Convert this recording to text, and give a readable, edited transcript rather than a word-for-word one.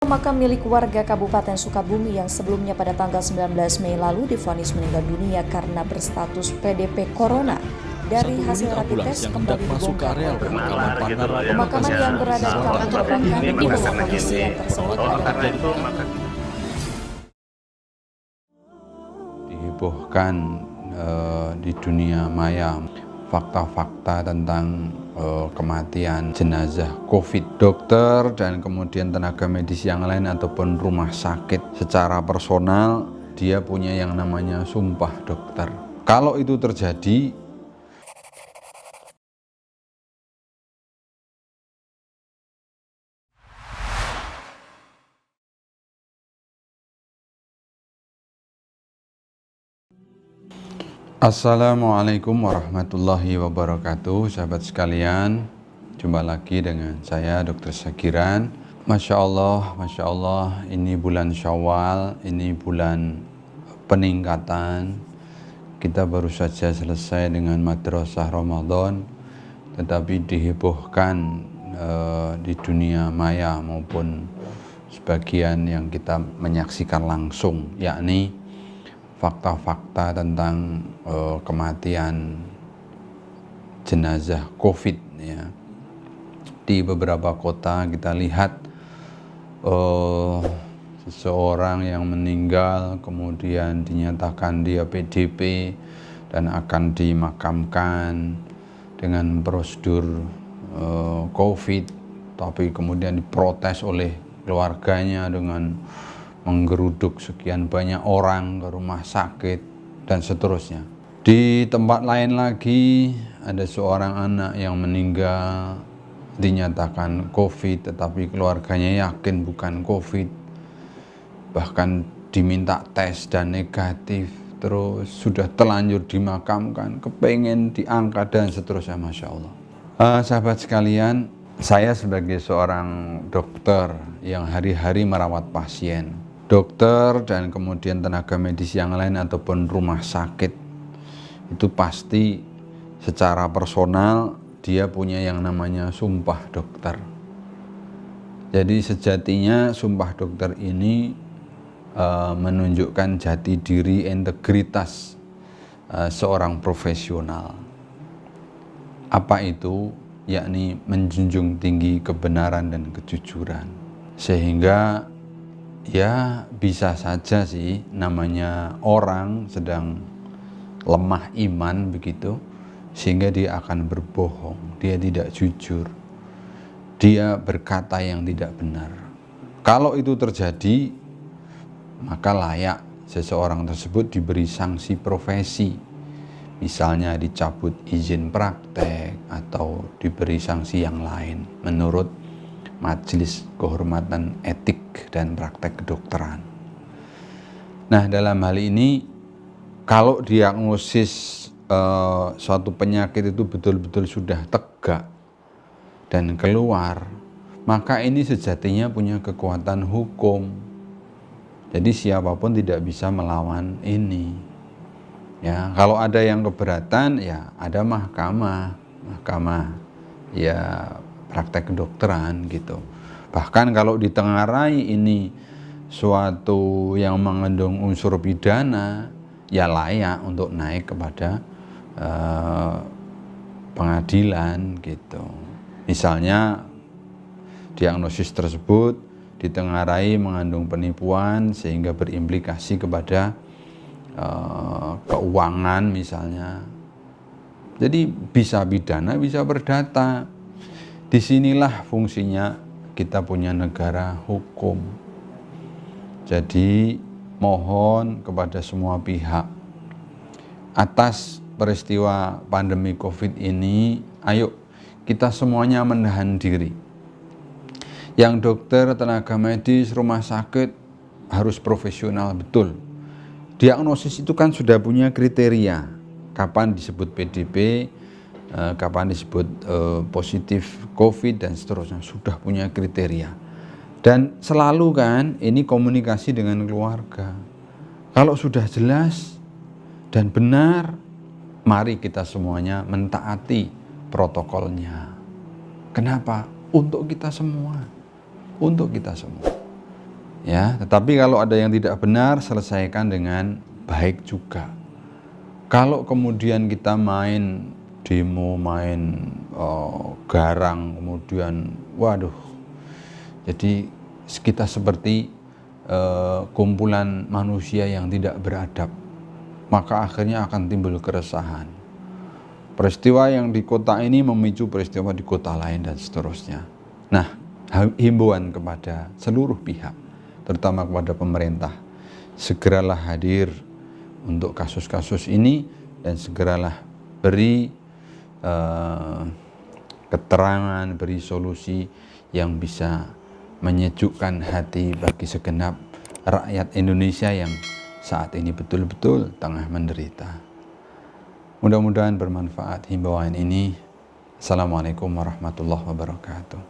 Makam milik warga Kabupaten Sukabumi yang sebelumnya pada tanggal 19 Mei lalu divonis meninggal dunia karena berstatus PDP Corona. Dari hasil rapid test kembali dibongkar oleh pemakaman yang berada di Kampung Babangkan di lokasi yang tersebut adalah dihebohkan di dunia maya fakta-fakta tentang kematian jenazah COVID. Dokter dan kemudian tenaga medis yang lain ataupun rumah sakit secara personal dia punya yang namanya sumpah dokter. Kalau itu terjadi, Assalamualaikum warahmatullahi wabarakatuh. Sahabat sekalian, jumpa lagi dengan saya Dr. Syakiran. Masya Allah, ini bulan Syawal, ini bulan peningkatan. Kita baru saja selesai dengan madrasah Ramadan, tetapi dihebohkan di dunia maya maupun sebagian yang kita menyaksikan langsung, yakni fakta-fakta tentang kematian jenazah COVID ya. Di beberapa kota kita lihat seseorang yang meninggal kemudian dinyatakan dia PDP dan akan dimakamkan dengan prosedur COVID, tapi kemudian diprotes oleh keluarganya dengan menggeruduk sekian banyak orang ke rumah sakit dan seterusnya. Di tempat lain lagi ada seorang anak yang meninggal dinyatakan COVID tetapi keluarganya yakin bukan COVID, bahkan diminta tes dan negatif, terus sudah terlanjur dimakamkan, kepengen diangkat dan seterusnya. Masya Allah. Sahabat sekalian, saya sebagai seorang dokter yang hari-hari merawat pasien, dokter dan kemudian tenaga medis yang lain ataupun rumah sakit itu pasti secara personal dia punya yang namanya sumpah dokter. Jadi sejatinya sumpah dokter ini menunjukkan jati diri, integritas seorang profesional. Apa itu? Yakni menjunjung tinggi kebenaran dan kejujuran. Sehingga ya bisa saja sih namanya orang sedang lemah iman begitu, sehingga dia akan berbohong, dia tidak jujur, dia berkata yang tidak benar. Kalau itu terjadi, maka layak seseorang tersebut diberi sanksi profesi, misalnya dicabut izin praktek atau diberi sanksi yang lain menurut Majelis Kehormatan Etik dan Praktek Kedokteran. Nah, dalam hal ini kalau diagnosis suatu penyakit itu betul-betul sudah tegak dan keluar, maka ini sejatinya punya kekuatan hukum. Jadi siapapun tidak bisa melawan ini. Ya, kalau ada yang keberatan ya ada mahkamah ya praktek kedokteran gitu. Bahkan kalau ditengarai ini suatu yang mengandung unsur pidana, ya layak untuk naik kepada pengadilan gitu. Misalnya diagnosis tersebut ditengarai mengandung penipuan sehingga berimplikasi kepada keuangan misalnya. Jadi bisa pidana, bisa perdata. Disinilah fungsinya kita punya negara hukum. Jadi mohon kepada semua pihak, atas peristiwa pandemi COVID ini, ayo kita semuanya menahan diri. Yang dokter, tenaga medis, rumah sakit harus profesional betul. Diagnosis itu kan sudah punya kriteria, kapan disebut PDP, kapan disebut positif COVID dan seterusnya, sudah punya kriteria. Dan selalu kan ini komunikasi dengan keluarga. Kalau sudah jelas dan benar, mari kita semuanya mentaati protokolnya. Kenapa? Untuk kita semua. Untuk kita semua. Ya, tetapi kalau ada yang tidak benar, selesaikan dengan baik juga. Kalau kemudian kita main demo, main garang, kemudian waduh, jadi kita seperti kumpulan manusia yang tidak beradab, maka akhirnya akan timbul keresahan. Peristiwa yang di kota ini memicu peristiwa di kota lain dan seterusnya. Nah, himbauan kepada seluruh pihak, terutama kepada pemerintah, segeralah hadir untuk kasus-kasus ini dan segeralah beri keterangan, beri solusi yang bisa menyejukkan hati bagi segenap rakyat Indonesia yang saat ini betul-betul tengah menderita. Mudah-mudahan bermanfaat himbauan ini. Assalamualaikum warahmatullahi wabarakatuh.